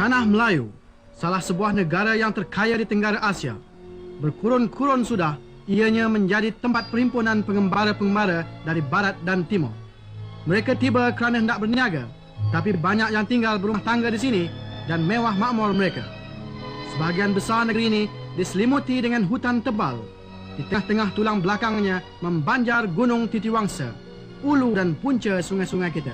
Tanah Melayu, salah sebuah negara yang terkaya di Tenggara Asia. Berkurun-kurun sudah, ianya menjadi tempat perhimpunan pengembara-pengembara dari barat dan timur. Mereka tiba kerana hendak berniaga, tapi banyak yang tinggal berumah tangga di sini dan mewah makmur mereka. Sebahagian besar negeri ini diselimuti dengan hutan tebal. Di tengah-tengah tulang belakangnya membanjar Gunung Titiwangsa, ulu dan punca sungai-sungai kita.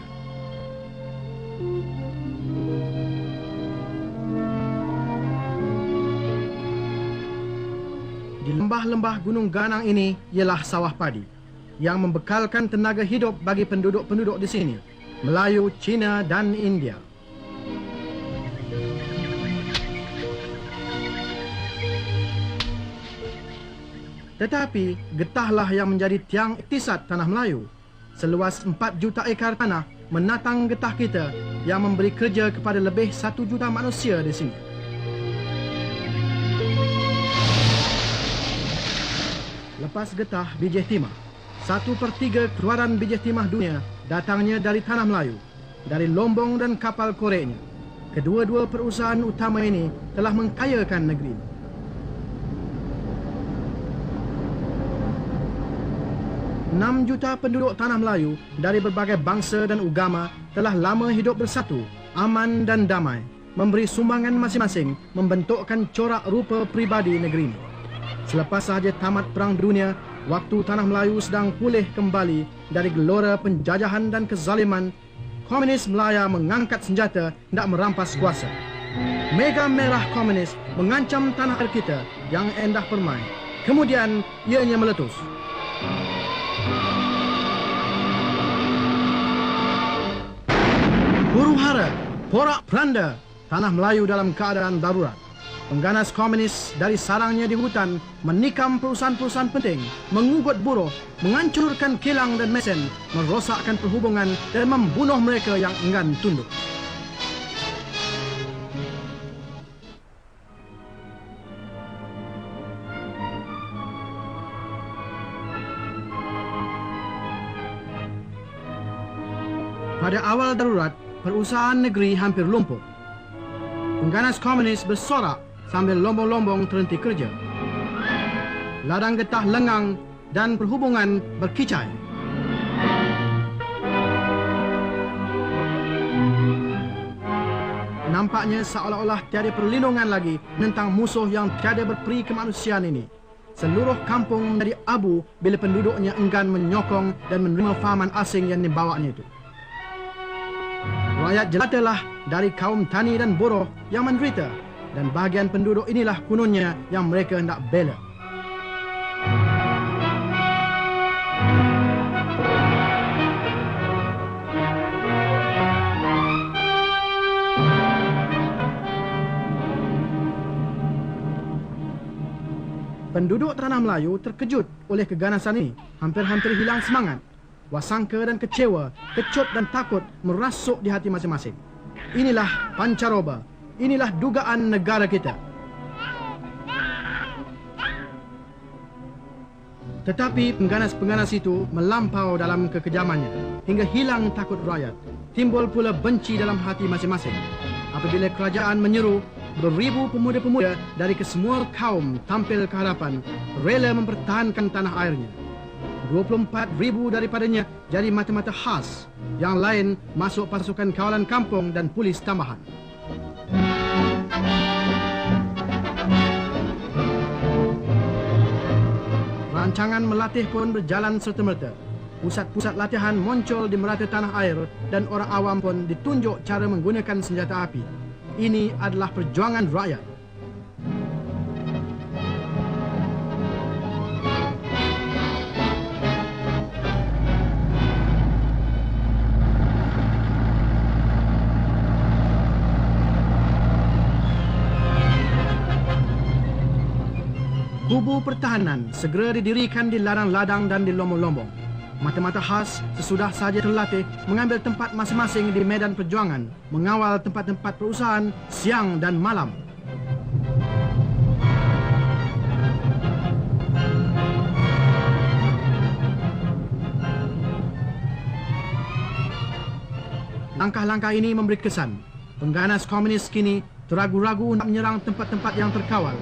Di lembah-lembah Gunung Ganang ini ialah sawah padi yang membekalkan tenaga hidup bagi penduduk-penduduk di sini, Melayu, Cina dan India. Tetapi getahlah yang menjadi tiang iktisad tanah Melayu. Seluas 4 juta ekar tanah menatang getah kita yang memberi kerja kepada lebih 1 juta manusia di sini. Lepas getah bijih timah, 1/3 keluaran bijih timah dunia datangnya dari tanah Melayu, dari lombong dan kapal koreknya. Kedua-dua perusahaan utama ini telah mengkayakan negeri ini. Enam juta penduduk tanah Melayu dari berbagai bangsa dan agama telah lama hidup bersatu, aman dan damai, memberi sumbangan masing-masing membentukkan corak rupa pribadi negeri ini. Selepas sahaja tamat Perang Dunia, waktu tanah Melayu sedang pulih kembali dari gelora penjajahan dan kezaliman, komunis Melaya mengangkat senjata hendak merampas kuasa. Mega merah komunis mengancam tanah air kita yang endah permai. Kemudian ianya meletus. Huru-hara, porak-poranda, tanah Melayu dalam keadaan darurat. Pengganas komunis dari sarangnya di hutan menikam perusahaan-perusahaan penting, mengugut buruh, menghancurkan kilang dan mesin, merosakkan perhubungan dan membunuh mereka yang enggan tunduk. Pada awal darurat, perusahaan negeri hampir lumpuh. Pengganas komunis bersorak sambil lombong-lombong terhenti kerja. Ladang getah lengang dan perhubungan berkicai. Nampaknya seolah-olah tiada perlindungan lagi tentang musuh yang tiada berperi kemanusiaan ini. Seluruh kampung menjadi abu bila penduduknya enggan menyokong dan menerima fahaman asing yang dibawanya itu. Rakyat jelatalah dari kaum tani dan buruh yang menderita, dan bahagian penduduk inilah kononnya yang mereka hendak bela. Penduduk tanah Melayu terkejut oleh keganasan ini, hampir-hampir hilang semangat. Wasangka dan kecewa, kecut dan takut merasuk di hati masing-masing. Inilah pancaroba, inilah dugaan negara kita. Tetapi pengganas-pengganas itu melampau dalam kekejamannya, hingga hilang takut rakyat. Timbul pula benci dalam hati masing-masing. Apabila kerajaan menyeru, beribu pemuda-pemuda dari kesemua kaum tampil ke hadapan, rela mempertahankan tanah airnya. 24,000 daripadanya jadi mata-mata khas. Yang lain masuk pasukan kawalan kampung dan polis tambahan. Rancangan melatih pun berjalan serta-merta. Pusat-pusat latihan muncul di merata tanah air dan orang awam pun ditunjuk cara menggunakan senjata api. Ini adalah perjuangan rakyat. Kubu pertahanan segera didirikan di ladang-ladang dan di lombong-lombong. Mata-mata khas sesudah saja terlatih mengambil tempat masing-masing di medan perjuangan, mengawal tempat-tempat perusahaan siang dan malam. Langkah-langkah ini memberi kesan. Pengganas komunis kini Teragu-ragu untuk menyerang tempat-tempat yang terkawal,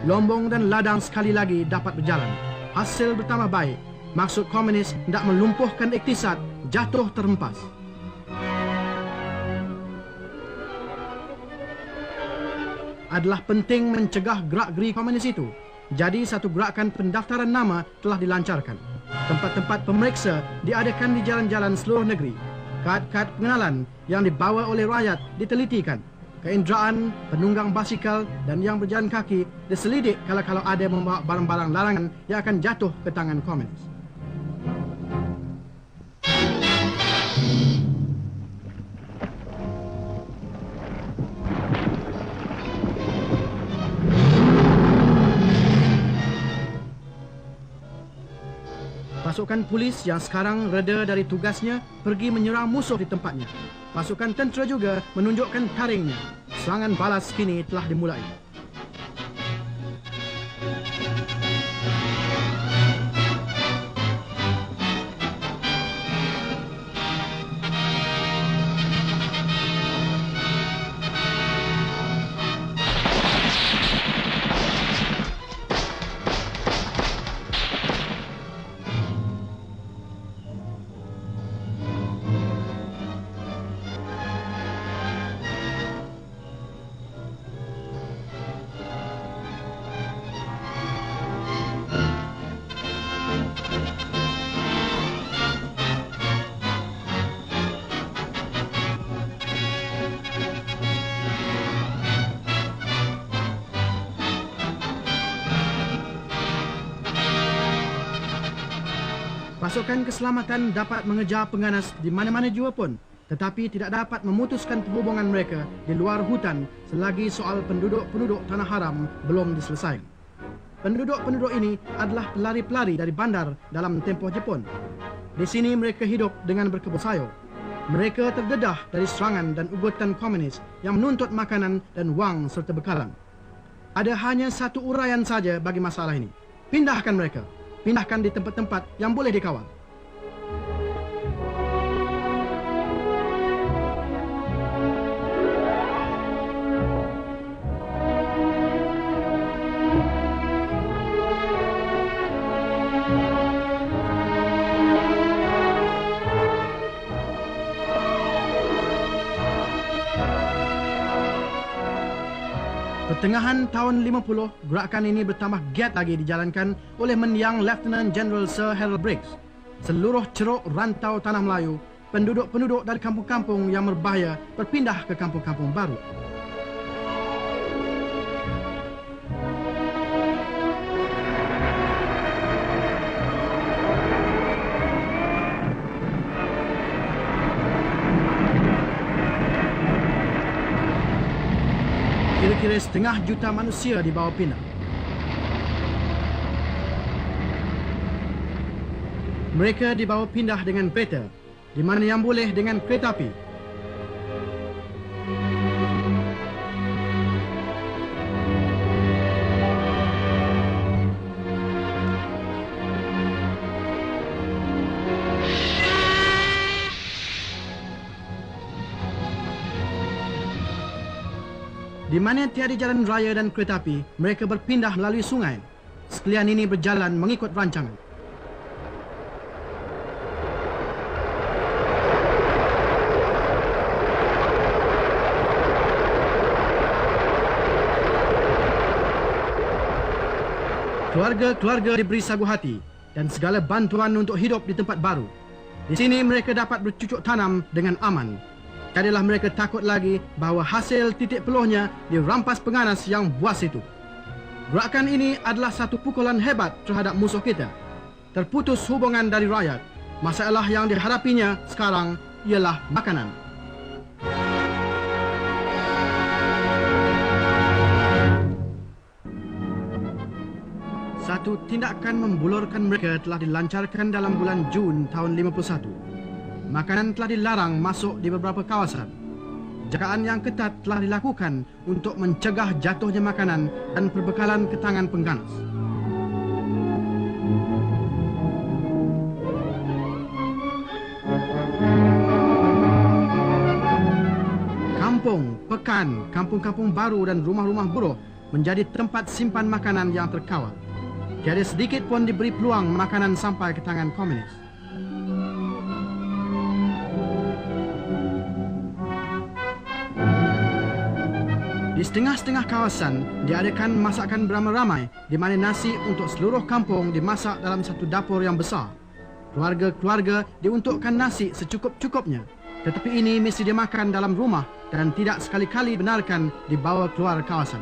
Lombong dan ladang sekali lagi dapat berjalan. Hasil bertambah baik. Maksud komunis hendak melumpuhkan iktisad jatuh terhempas. Adalah penting mencegah gerak-geri komunis itu. Jadi satu gerakan pendaftaran nama telah dilancarkan. Tempat-tempat pemeriksa diadakan di jalan-jalan seluruh negeri. Kad-kad pengenalan yang dibawa oleh rakyat ditelitikan. Keinderaan, penunggang basikal dan yang berjalan kaki diselidik kalau ada membawa barang-barang larangan yang akan jatuh ke tangan komunis. Pasukan polis yang sekarang reda dari tugasnya pergi menyerang musuh di tempatnya. Pasukan tentera juga menunjukkan taringnya. Serangan balas kini telah dimulai. Pasukan keselamatan dapat mengejar pengganas di mana-mana jua pun, tetapi tidak dapat memutuskan perhubungan mereka di luar hutan selagi soal penduduk-penduduk tanah haram belum diselesaikan. Penduduk-penduduk ini adalah pelari-pelari dari bandar dalam tempoh Jepun. Di sini mereka hidup dengan berkebun sayur. Mereka terdedah dari serangan dan ugutan komunis yang menuntut makanan dan wang serta bekalan. Ada hanya satu uraian saja bagi masalah ini. Pindahkan mereka. Pindahkan di tempat-tempat yang boleh dikawal. Pertengahan tahun 50, gerakan ini bertambah giat lagi dijalankan oleh mendiang Lieutenant General Sir Harold Briggs. Seluruh ceruk rantau tanah Melayu, penduduk-penduduk dari kampung-kampung yang berbahaya berpindah ke kampung-kampung baru. Kira-kira 1,5 juta manusia dibawa pindah. Mereka dibawa pindah dengan kereta, di mana yang boleh dengan kereta api. Di mana tiada jalan raya dan kereta api, mereka berpindah melalui sungai. Sekalian ini berjalan mengikut rancangan. Keluarga-keluarga diberi sagu hati dan segala bantuan untuk hidup di tempat baru. Di sini mereka dapat bercucuk tanam dengan aman. Tiadalah mereka takut lagi bahawa hasil titik peluhnya dirampas pengganas yang buas itu. Gerakan ini adalah satu pukulan hebat terhadap musuh kita. Terputus hubungan dari rakyat. Masalah yang dihadapinya sekarang ialah makanan. Satu tindakan membulurkan mereka telah dilancarkan dalam bulan Jun tahun 51. Makanan telah dilarang masuk di beberapa kawasan. Jagaan yang ketat telah dilakukan untuk mencegah jatuhnya makanan dan perbekalan ke tangan pengganas. Kampung, pekan, kampung-kampung baru dan rumah-rumah buruh menjadi tempat simpan makanan yang terkawal. Tiada sedikit pun diberi peluang makanan sampai ke tangan komunis. Di setengah-setengah kawasan diadakan masakan beramai-ramai di mana nasi untuk seluruh kampung dimasak dalam satu dapur yang besar. Keluarga-keluarga diuntukkan nasi secukup-cukupnya, tetapi ini mesti dimakan dalam rumah dan tidak sekali-kali benarkan dibawa keluar kawasan.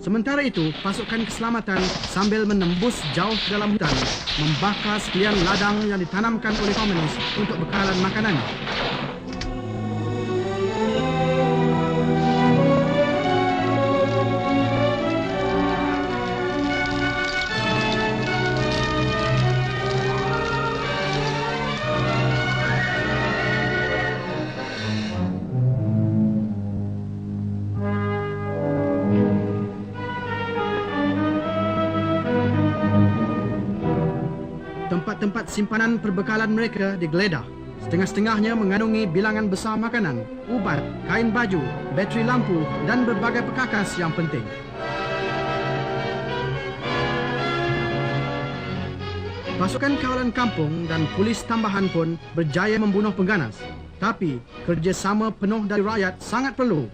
Sementara itu, pasukan keselamatan sambil menembus jauh ke dalam hutan, membakar sekalian ladang yang ditanamkan oleh komunis untuk bekalan makanan. Tempat-tempat simpanan perbekalan mereka digeledah. Setengah-setengahnya mengandungi bilangan besar makanan, ubat, kain baju, bateri lampu dan berbagai perkakas yang penting. Pasukan kawalan kampung dan polis tambahan pun berjaya membunuh pengganas. Tapi kerjasama penuh dari rakyat sangat perlu.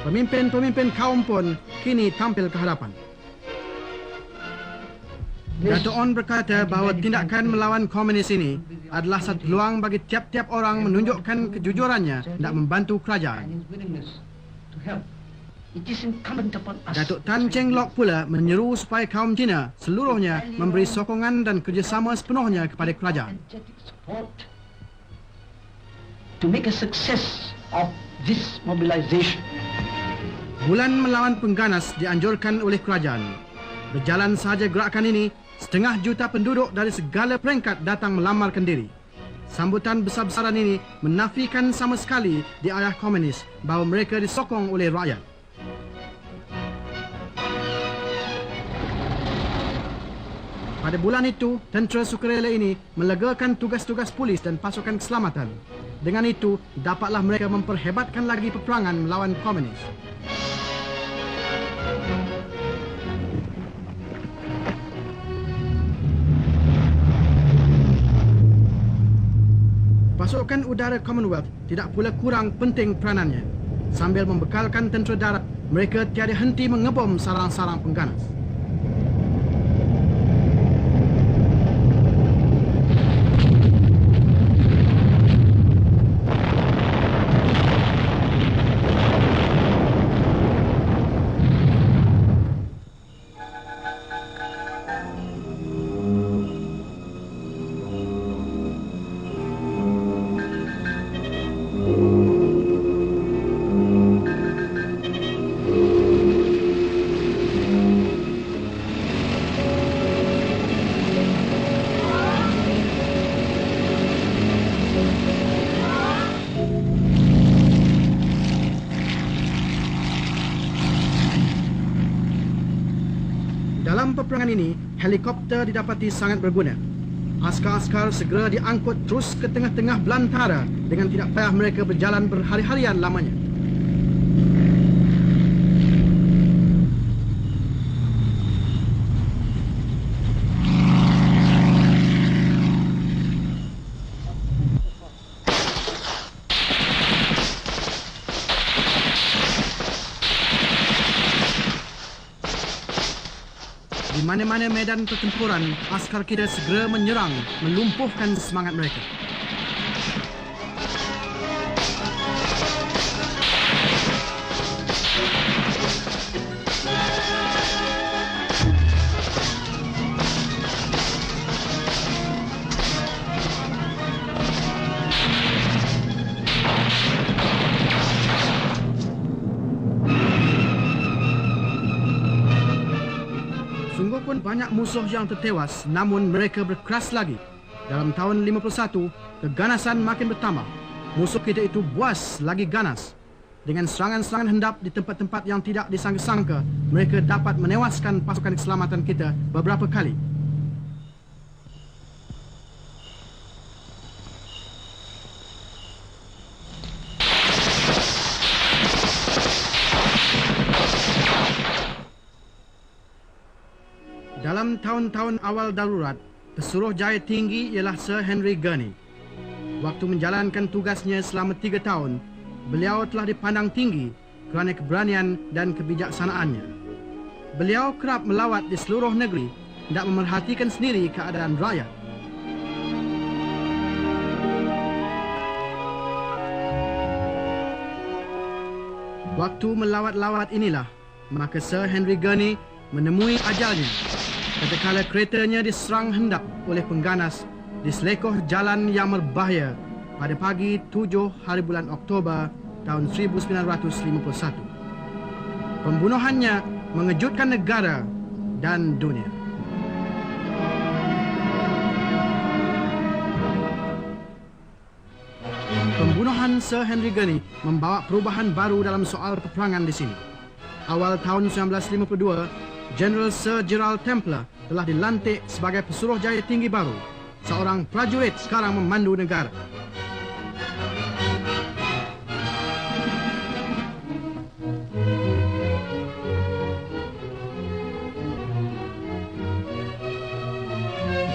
Pemimpin-pemimpin kaum pun kini tampil ke hadapan. Dato' On berkata bahawa tindakan melawan komunis ini adalah satu peluang bagi tiap-tiap orang menunjukkan kejujurannya dan membantu kerajaan. Datuk Tan Cheng Lock pula menyeru supaya kaum Cina seluruhnya memberi sokongan dan kerjasama sepenuhnya kepada kerajaan. To make a success of this mobilization. Bulan melawan pengganas dianjurkan oleh kerajaan. Berjalan sahaja gerakan ini, 500,000 penduduk dari segala peringkat datang melamarkan diri. Sambutan besar-besaran ini menafikan sama sekali di ayah komunis bahawa mereka disokong oleh rakyat. Pada bulan itu, tentera sukarela ini melegakan tugas-tugas polis dan pasukan keselamatan. Dengan itu, dapatlah mereka memperhebatkan lagi peperangan melawan komunis. Pasukan udara Commonwealth tidak pula kurang penting peranannya. Sambil membekalkan tentera darat, mereka tiada henti mengebom sarang-sarang pengganas. Dalam peperangan ini, helikopter didapati sangat berguna. Askar-askar segera diangkut terus ke tengah-tengah belantara dengan tidak payah mereka berjalan berhari-harian lamanya. Di mana-mana medan pertempuran, askar kita segera menyerang, melumpuhkan semangat mereka. Sungguh pun banyak musuh yang tertewas, namun mereka berkeras lagi. Dalam tahun 51, keganasan makin bertambah. Musuh kita itu buas lagi ganas. Dengan serangan-serangan hendap di tempat-tempat yang tidak disangka-sangka, mereka dapat menewaskan pasukan keselamatan kita beberapa kali. Dalam tahun-tahun awal darurat, Pesuruhjaya Tinggi ialah Sir Henry Gurney. Waktu menjalankan tugasnya selama 3 tahun, beliau telah dipandang tinggi kerana keberanian dan kebijaksanaannya. Beliau kerap melawat di seluruh negeri, hendak memerhatikan sendiri keadaan rakyat. Waktu melawat-lawat inilah, maka Sir Henry Gurney menemui ajalnya ketika keretanya diserang hendak oleh pengganas di selekoh jalan yang berbahaya pada pagi 7 hari bulan Oktober tahun 1951. Pembunuhannya mengejutkan negara dan dunia. Pembunuhan Sir Henry Gurney membawa perubahan baru dalam soal peperangan di sini. Awal tahun 1952, General Sir Gerald Templer telah dilantik sebagai Pesuruhjaya Tinggi baru. Seorang prajurit sekarang memandu negara.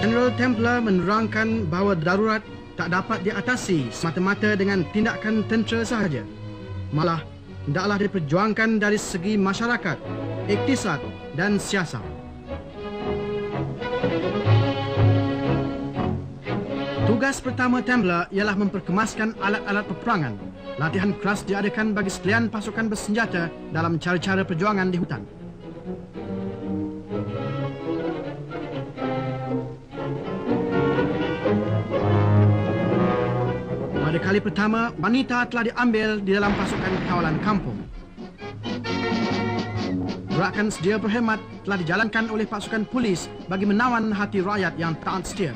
General Templer menerangkan bahawa darurat tak dapat diatasi semata-mata dengan tindakan tentera sahaja. Malah, hendaklah diperjuangkan dari segi masyarakat, iktisad dan siasat. Tugas pertama Templer ialah memperkemaskan alat-alat peperangan. Latihan keras diadakan bagi sekalian pasukan bersenjata dalam cara-cara perjuangan di hutan. Pada kali pertama, wanita telah diambil di dalam pasukan kawalan kampung. Gerakan sedia berhemat telah dijalankan oleh pasukan polis bagi menawan hati rakyat yang taat setia.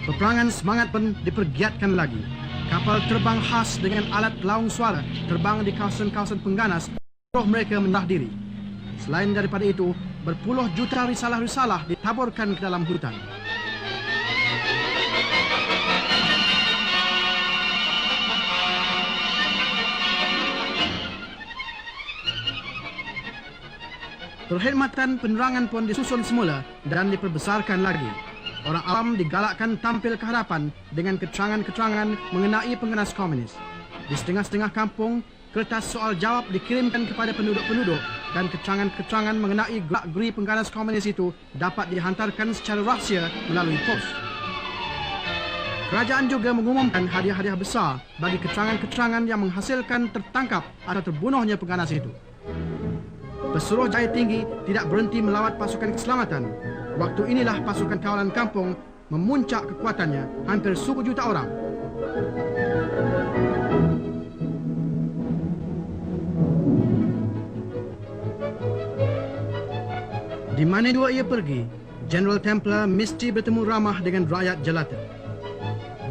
Peperangan semangat pun dipergiatkan lagi. Kapal terbang khas dengan alat pelaung suara terbang di kawasan-kawasan pengganas, roh mereka menyerah diri. Selain daripada itu, berpuluh juta risalah-risalah ditaburkan ke dalam hutan. Perkhidmatan penerangan pun disusun semula dan diperbesarkan lagi. Orang awam digalakkan tampil ke hadapan dengan keterangan-keterangan mengenai pengganas komunis. Di setengah-setengah kampung, kertas soal jawab dikirimkan kepada penduduk-penduduk dan keterangan-keterangan mengenai gerak-geri pengganas komunis itu dapat dihantarkan secara rahsia melalui pos. Kerajaan juga mengumumkan hadiah-hadiah besar bagi keterangan-keterangan yang menghasilkan tertangkap atau terbunuhnya pengganas itu. Pesuruhjaya Tinggi tidak berhenti melawat pasukan keselamatan. Waktu inilah pasukan kawalan kampung memuncak kekuatannya hampir 1 juta orang. Di mana dua ia pergi, General Templer mesti bertemu ramah dengan rakyat jelata.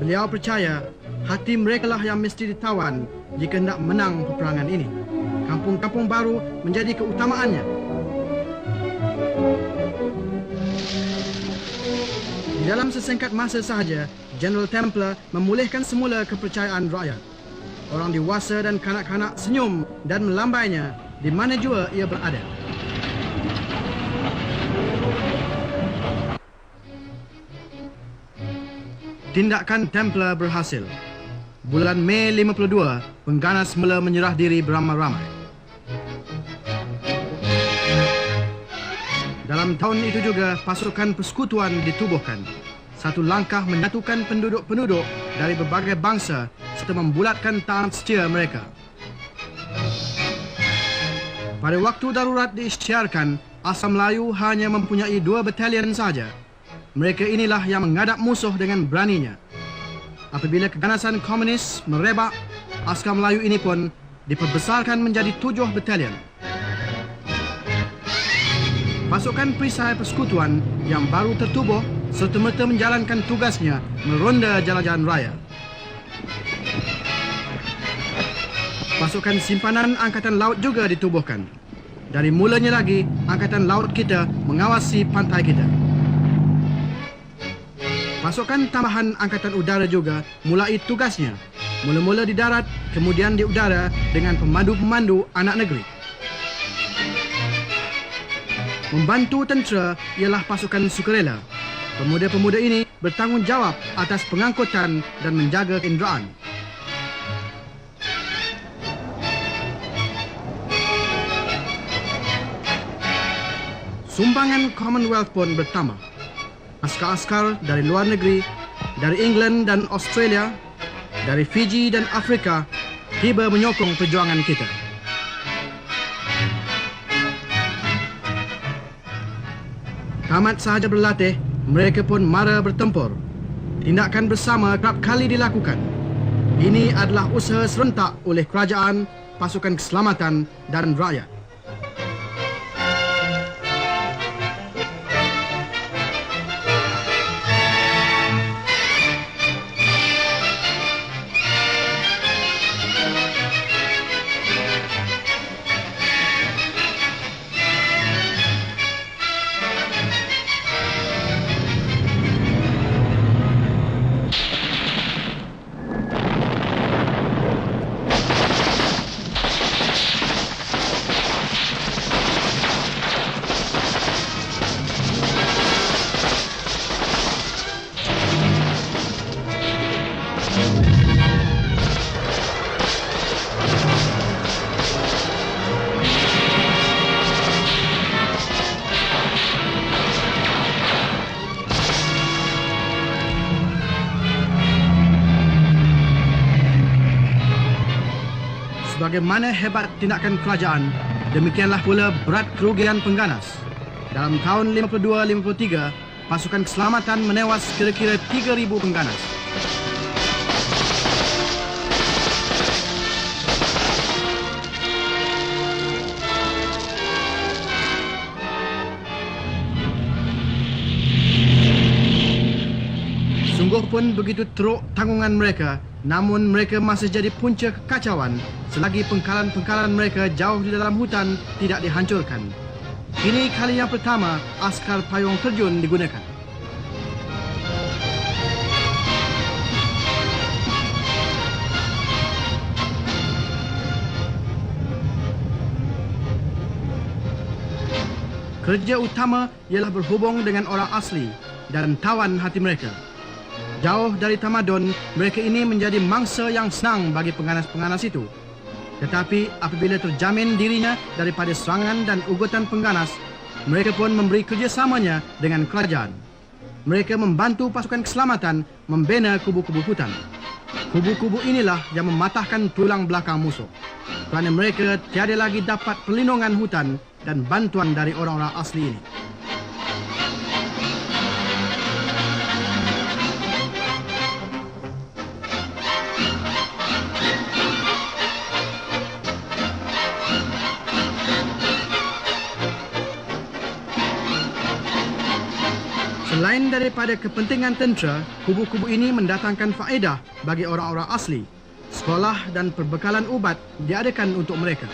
Beliau percaya hati mereka lah yang mesti ditawan jika hendak menang peperangan ini. Kampung-kampung baru menjadi keutamaannya. Di dalam sesingkat masa sahaja, General Templer memulihkan semula kepercayaan rakyat. Orang dewasa dan kanak-kanak senyum dan melambainya di mana jua ia berada. Tindakan Templer berhasil. Bulan Mei 52, pengganas mula menyerah diri beramai-ramai. Dalam tahun itu juga, pasukan persekutuan ditubuhkan. Satu langkah menyatukan penduduk-penduduk dari berbagai bangsa serta membulatkan taat setia mereka. Pada waktu darurat diisytiharkan, Asam Melayu hanya mempunyai 2 batalion saja. Mereka inilah yang menghadap musuh dengan beraninya. Apabila keganasan komunis merebak, askar Melayu ini pun diperbesarkan menjadi 7 batalion. Pasukan perisai persekutuan yang baru tertubuh serta-merta menjalankan tugasnya meronda jalan-jalan raya. Pasukan simpanan Angkatan Laut juga ditubuhkan. Dari mulanya lagi, Angkatan Laut kita mengawasi pantai kita. Pasukan tambahan Angkatan Udara juga mulai tugasnya. Mula-mula di darat, kemudian di udara dengan pemandu-pemandu anak negeri. Membantu tentera ialah pasukan sukarela. Pemuda-pemuda ini bertanggungjawab atas pengangkutan dan menjaga kenderaan. Sumbangan Commonwealth pun bertambah. Askar-askar dari luar negeri, dari England dan Australia, dari Fiji dan Afrika, tiba menyokong perjuangan kita. Tamat sahaja berlatih, mereka pun mara bertempur. Tindakan bersama kerap kali dilakukan. Ini adalah usaha serentak oleh kerajaan, pasukan keselamatan dan rakyat. Sebagaimana hebat tindakan kerajaan, demikianlah pula berat kerugian pengganas. Dalam tahun 52-53, pasukan keselamatan menewas kira-kira 3,000 pengganas. Sungguh pun begitu teruk tanggungan mereka, namun mereka masih jadi punca kekacauan selagi pengkalan-pengkalan mereka jauh di dalam hutan tidak dihancurkan. Ini kali yang pertama askar payung terjun digunakan. Kerja utama ialah berhubung dengan orang asli dan tawan hati mereka. Jauh dari tamadun, mereka ini menjadi mangsa yang senang bagi pengganas-pengganas itu. Tetapi apabila terjamin dirinya daripada serangan dan ugutan pengganas, mereka pun memberi kerjasamanya dengan kerajaan. Mereka membantu pasukan keselamatan membina kubu-kubu hutan. Kubu-kubu inilah yang mematahkan tulang belakang musuh, kerana mereka tiada lagi dapat perlindungan hutan dan bantuan dari orang-orang asli ini. Selain daripada kepentingan tentera, kubu-kubu ini mendatangkan faedah bagi orang-orang asli. Sekolah dan perbekalan ubat diadakan untuk mereka.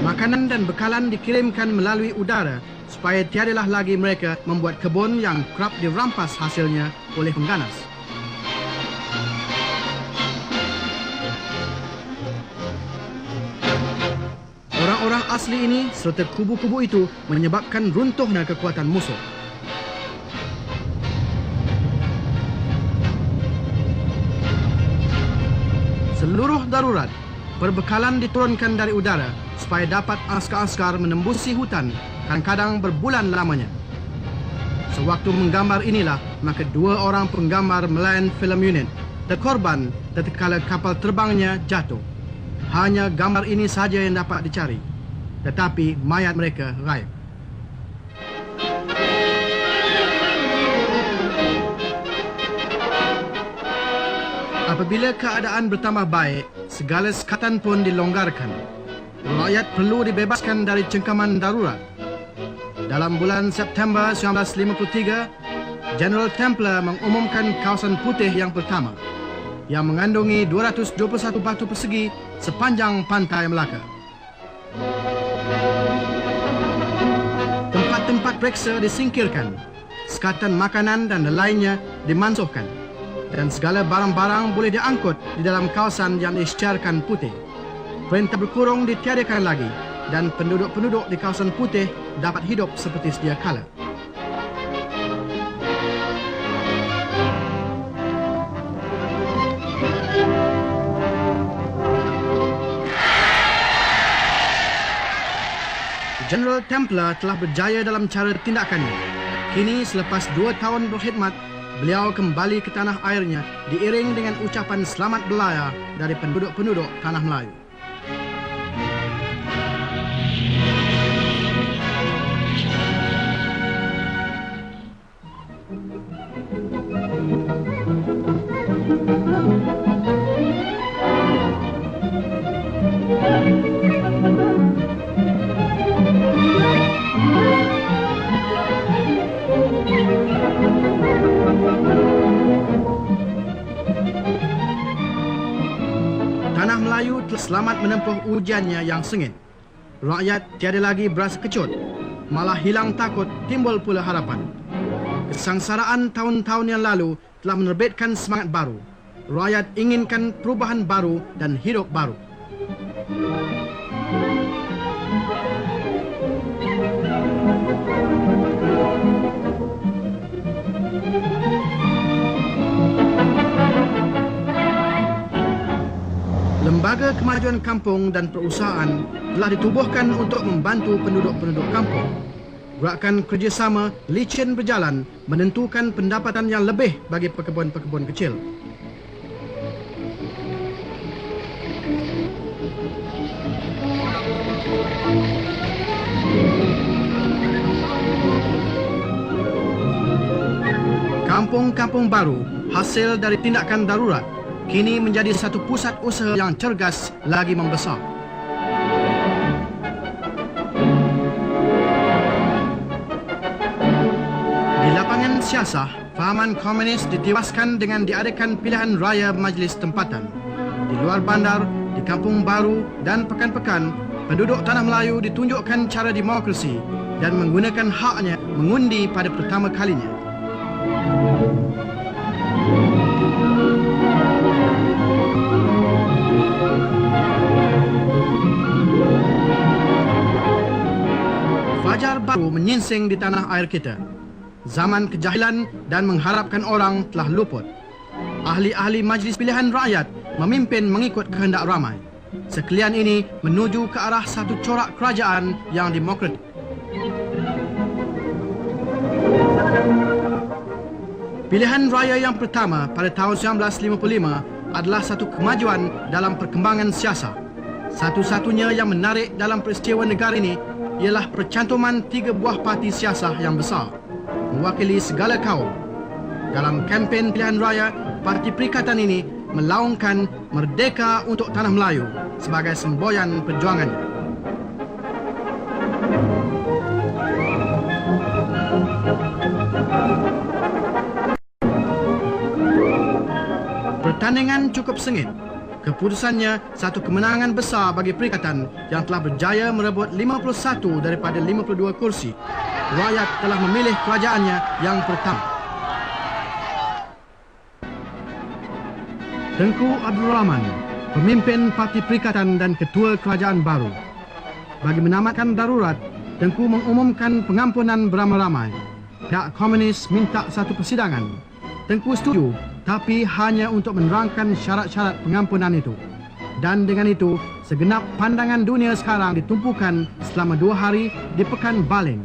Makanan dan bekalan dikirimkan melalui udara supaya tiadalah lagi mereka membuat kebun yang kerap dirampas hasilnya oleh pengganas. Orang-orang asli ini serta kubu-kubu itu menyebabkan runtuhnya kekuatan musuh. Seluruh darurat, perbekalan diturunkan dari udara supaya dapat askar-askar menembusi hutan kadang-kadang berbulan lamanya. Sewaktu menggambar inilah, maka 2 orang penggambar Malayan Film Unit terkorban tatkala kapal terbangnya jatuh. Hanya gambar ini saja yang dapat dicari, tetapi mayat mereka gaib. Apabila keadaan bertambah baik, segala sekatan pun dilonggarkan. Rakyat perlu dibebaskan dari cengkaman darurat. Dalam bulan September 1953, General Templer mengumumkan kawasan putih yang pertama, yang mengandungi 221 batu persegi sepanjang pantai Melaka. Tempat-tempat periksa disingkirkan, sekatan makanan dan lainnya dimansuhkan. dan segala barang-barang boleh diangkut di dalam kawasan yang diisytiharkan putih. Perintah berkurung ditiadakan lagi dan penduduk-penduduk di kawasan putih dapat hidup seperti sedia kala. General Templar telah berjaya dalam cara tindakannya. Kini selepas 2 tahun berkhidmat, beliau kembali ke tanah airnya diiring dengan ucapan selamat belaya dari penduduk-penduduk tanah Melayu. Tanah Melayu telah selamat menempuh ujiannya yang sengit. Rakyat tiada lagi berasa kecut, malah hilang takut, timbul pula harapan. Kesengsaraan tahun-tahun yang lalu telah menerbitkan semangat baru. Rakyat inginkan perubahan baru dan hidup baru. Lembaga Kemajuan Kampung dan Perusahaan telah ditubuhkan untuk membantu penduduk-penduduk kampung. Gerakan kerjasama licin berjalan menentukan pendapatan yang lebih bagi pekebun-pekebun kecil. Kampung-kampung baru hasil dari tindakan darurat kini menjadi satu pusat usaha yang cergas lagi membesar. Di lapangan Siasah, fahaman komunis ditiwaskan dengan diadakan pilihan raya majlis tempatan. Di luar bandar, di kampung baru dan pekan-pekan, penduduk tanah Melayu ditunjukkan cara demokrasi dan menggunakan haknya mengundi pada pertama kalinya. Fajar baru menyingsing di tanah air kita. Zaman kejahilan dan mengharapkan orang telah luput. Ahli-ahli majlis pilihan rakyat memimpin mengikut kehendak ramai. Sekalian ini menuju ke arah satu corak kerajaan yang demokratik. Pilihan raya yang pertama pada tahun 1955 adalah satu kemajuan dalam perkembangan siasat. Satu-satunya yang menarik dalam peristiwa negara ini ialah percantuman 3 buah parti siasat yang besar, mewakili segala kaum. Dalam kempen pilihan raya, parti Perikatan ini melaungkan merdeka untuk tanah Melayu sebagai semboyan perjuangannya. Pertandingan cukup sengit. Keputusannya satu kemenangan besar bagi Perikatan yang telah berjaya merebut 51 daripada 52 kursi. Rakyat telah memilih kerajaannya yang pertama. Tengku Abdul Rahman, pemimpin Parti Perikatan dan ketua kerajaan baru. Bagi menamatkan darurat, Tengku mengumumkan pengampunan beramai-ramai. Pihak komunis minta satu persidangan. Tengku setuju, tapi hanya untuk menerangkan syarat-syarat pengampunan itu. Dan dengan itu, segenap pandangan dunia sekarang ditumpukan selama 2 hari di Pekan Baling.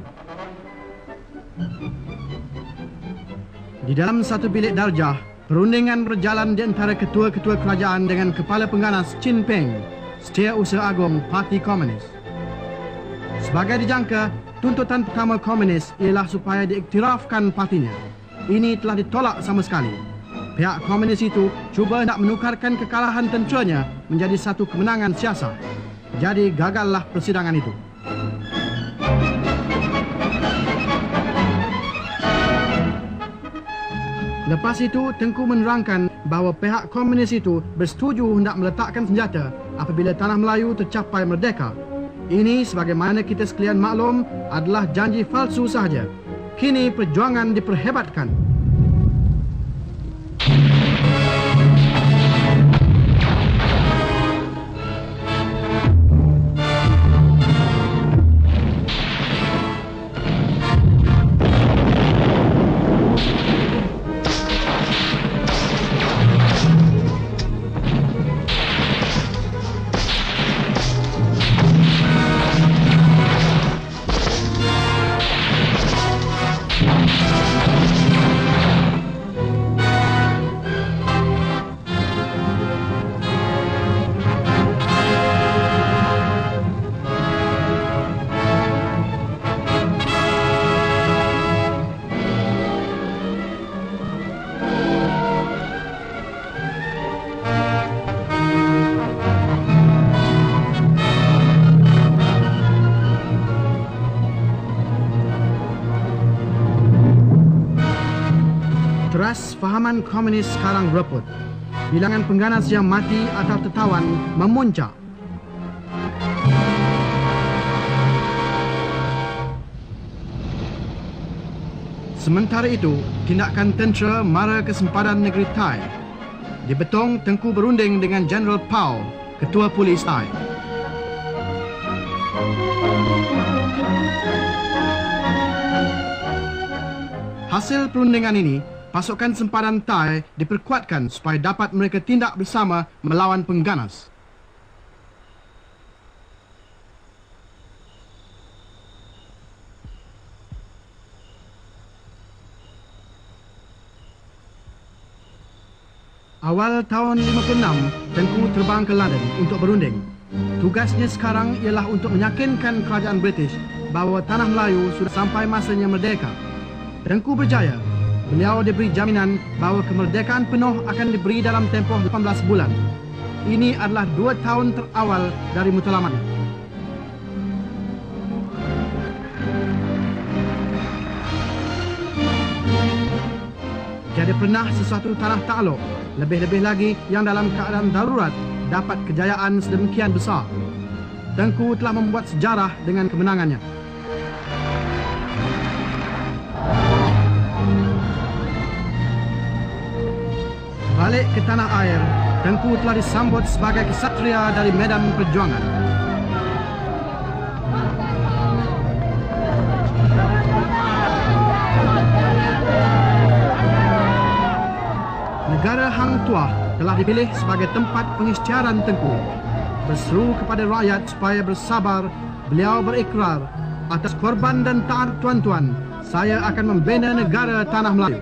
Di dalam satu bilik darjah, perundingan berjalan di antara ketua-ketua kerajaan dengan kepala pengganas Chin Peng, Setiausaha Agung Parti Komunis. Sebagai dijangka, tuntutan pertama komunis ialah supaya diiktirafkan partinya. Ini telah ditolak sama sekali. Pihak komunis itu cuba nak menukarkan kekalahan tenteranya menjadi satu kemenangan siasat. Jadi gagallah persidangan itu. Lepas itu, Tengku menerangkan bahawa pihak komunis itu bersetuju hendak meletakkan senjata apabila tanah Melayu tercapai merdeka. Ini sebagaimana kita sekalian maklum adalah janji palsu sahaja. Kini perjuangan diperhebatkan. Teras fahaman komunis sekarang reput. Bilangan pengganas yang mati atau tertawan memuncak. Sementara itu, tindakan tentera mara kesempadan negeri Thai. Di Betong, Tengku berunding dengan Jeneral Pau, Ketua Polis Thai. Hasil perundingan ini, pasukan sempadan Thai diperkuatkan supaya dapat mereka tindak bersama melawan pengganas. Awal tahun 56, Tengku terbang ke London untuk berunding. Tugasnya sekarang ialah untuk meyakinkan kerajaan British bahawa tanah Melayu sudah sampai masanya merdeka. Tengku berjaya. Beliau diberi jaminan bahawa kemerdekaan penuh akan diberi dalam tempoh 18 bulan. Ini adalah 2 tahun terawal dari matlamat. Tiada pernah sesuatu tanah takluk, lebih-lebih lagi yang dalam keadaan darurat, dapat kejayaan sedemikian besar. Tengku telah membuat sejarah dengan kemenangannya. Balik ke tanah air, Tengku telah disambut sebagai kesatria dari medan perjuangan. Negara Hang Tuah telah dipilih sebagai tempat pengisytiharan Tengku. Berseru kepada rakyat supaya bersabar, beliau berikrar, atas korban dan taat tuan-tuan, saya akan membina negara tanah Melayu.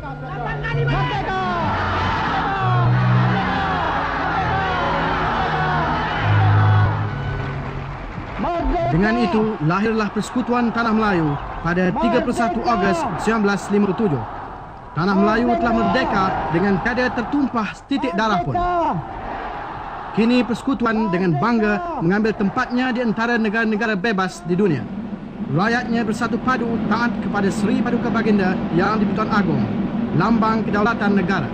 Dengan itu, lahirlah Persekutuan Tanah Melayu pada 31 Ogos 1957. Tanah Melayu telah merdeka dengan tiada tertumpah setitik darah pun. Kini persekutuan dengan bangga mengambil tempatnya di antara negara-negara bebas di dunia. Rakyatnya bersatu padu taat kepada Seri Paduka Baginda Yang di-Pertuan Agong, lambang kedaulatan negara.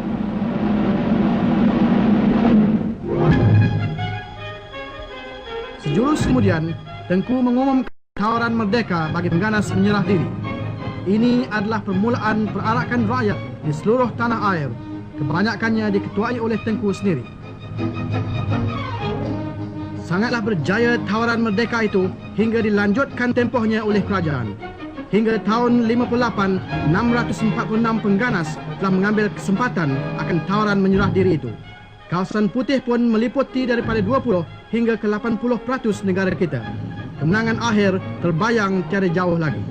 Sejurus kemudian, Tengku mengumumkan tawaran merdeka bagi pengganas menyerah diri. Ini adalah permulaan perarakan rakyat di seluruh tanah air, kebanyakannya diketuai oleh Tengku sendiri. Sangatlah berjaya tawaran merdeka itu hingga dilanjutkan tempohnya oleh kerajaan. Hingga tahun 58, 646 pengganas telah mengambil kesempatan akan tawaran menyerah diri itu. Kawasan putih pun meliputi daripada 20 hingga ke 80% negara kita. Kemenangan akhir terbayang tiada jauh lagi.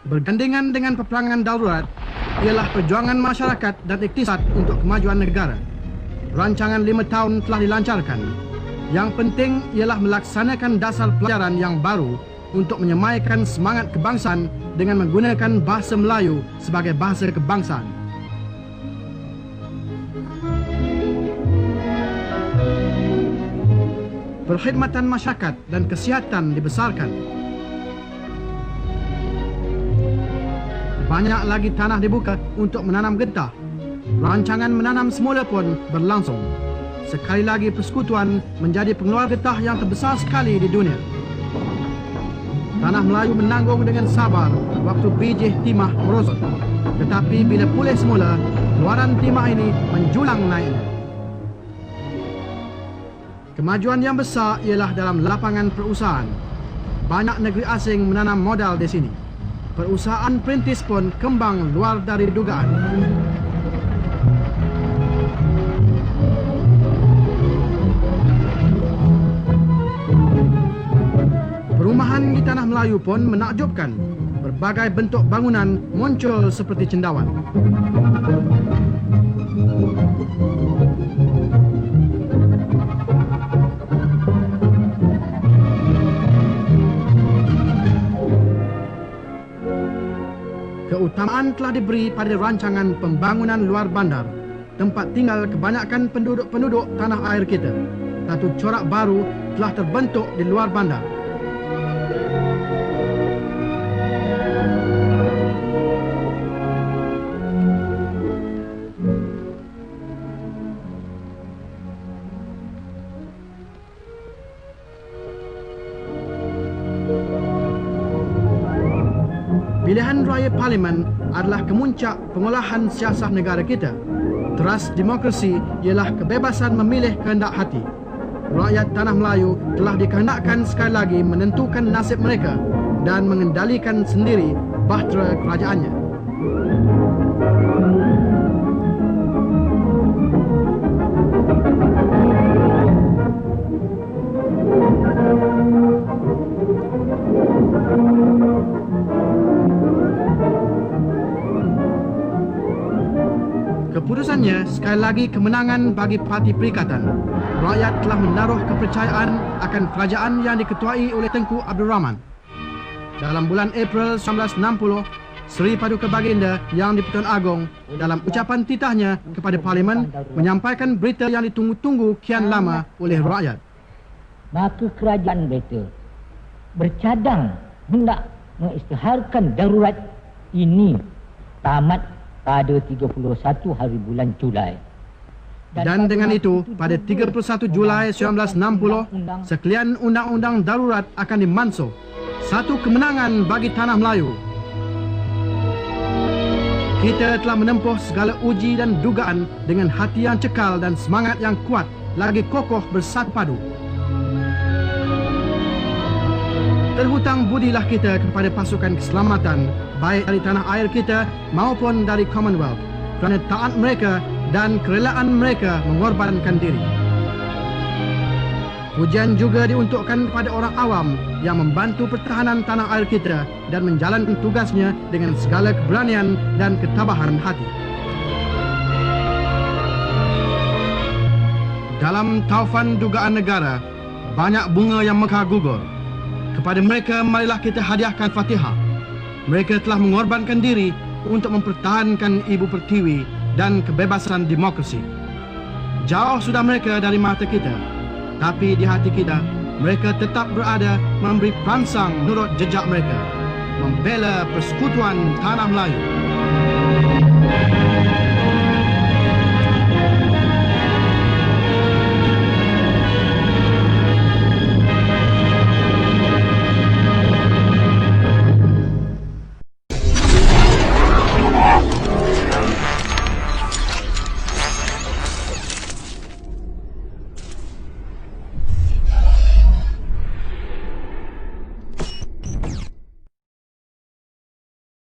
Bergandengan dengan peperangan darurat ialah perjuangan masyarakat dan iktisad untuk kemajuan negara. Rancangan 5 tahun telah dilancarkan. Yang penting ialah melaksanakan dasar pelajaran yang baru untuk menyemaikan semangat kebangsaan dengan menggunakan bahasa Melayu sebagai bahasa kebangsaan. Perkhidmatan masyarakat dan kesihatan dibesarkan. Banyak lagi tanah dibuka untuk menanam getah. Rancangan menanam semula pun berlangsung. Sekali lagi persekutuan menjadi pengeluar getah yang terbesar sekali di dunia. Tanah Melayu menanggung dengan sabar waktu biji timah merosot. Tetapi bila pulih semula, keluaran timah ini menjulang naiknya. Kemajuan yang besar ialah dalam lapangan perusahaan. Banyak negeri asing menanam modal di sini. Perusahaan perintis pun kembang luar dari dugaan. Perumahan di tanah Melayu pun menakjubkan. Berbagai bentuk bangunan muncul seperti cendawan. Keutamaan telah diberi pada rancangan pembangunan luar bandar, tempat tinggal kebanyakan penduduk-penduduk tanah air kita. Satu corak baru telah terbentuk di luar bandar. Pemilihan raya parlimen adalah kemuncak pengolahan siasat negara kita. Teras demokrasi ialah kebebasan memilih kehendak hati. Rakyat Tanah Melayu telah dikehendakkan sekali lagi menentukan nasib mereka dan mengendalikan sendiri bahtera kerajaannya. Keputusannya sekali lagi kemenangan bagi Parti Perikatan. Rakyat telah menaruh kepercayaan akan kerajaan yang diketuai oleh Tengku Abdul Rahman. Dalam bulan April 1960, Seri Paduka Baginda Yang di-Pertuan Agong dalam ucapan titahnya kepada Parlimen menyampaikan berita yang ditunggu-tunggu kian lama oleh rakyat. Maka kerajaan mereka bercadang hendak mengisytiharkan darurat ini tamat pada 31 hari bulan Julai. Dan dengan itu, pada 31 Julai 1960, sekalian undang-undang darurat akan dimansuh. Satu kemenangan bagi Tanah Melayu. Kita telah menempuh segala uji dan dugaan dengan hati yang cekal dan semangat yang kuat, lagi kokoh bersatu padu. Terhutang budilah kita kepada pasukan keselamatan, baik dari tanah air kita maupun dari Commonwealth, kerana taat mereka dan kerelaan mereka mengorbankan diri. Pujian juga diuntukkan kepada orang awam yang membantu pertahanan tanah air kita dan menjalankan tugasnya dengan segala keberanian dan ketabahan hati. Dalam taufan dugaan negara, banyak bunga yang mekar gugur. Kepada mereka, marilah kita hadiahkan Fatihah. Mereka telah mengorbankan diri untuk mempertahankan Ibu Pertiwi dan kebebasan demokrasi. Jauh sudah mereka dari mata kita, tapi di hati kita, mereka tetap berada memberi perangsang menurut jejak mereka, membela persekutuan Tanah Melayu.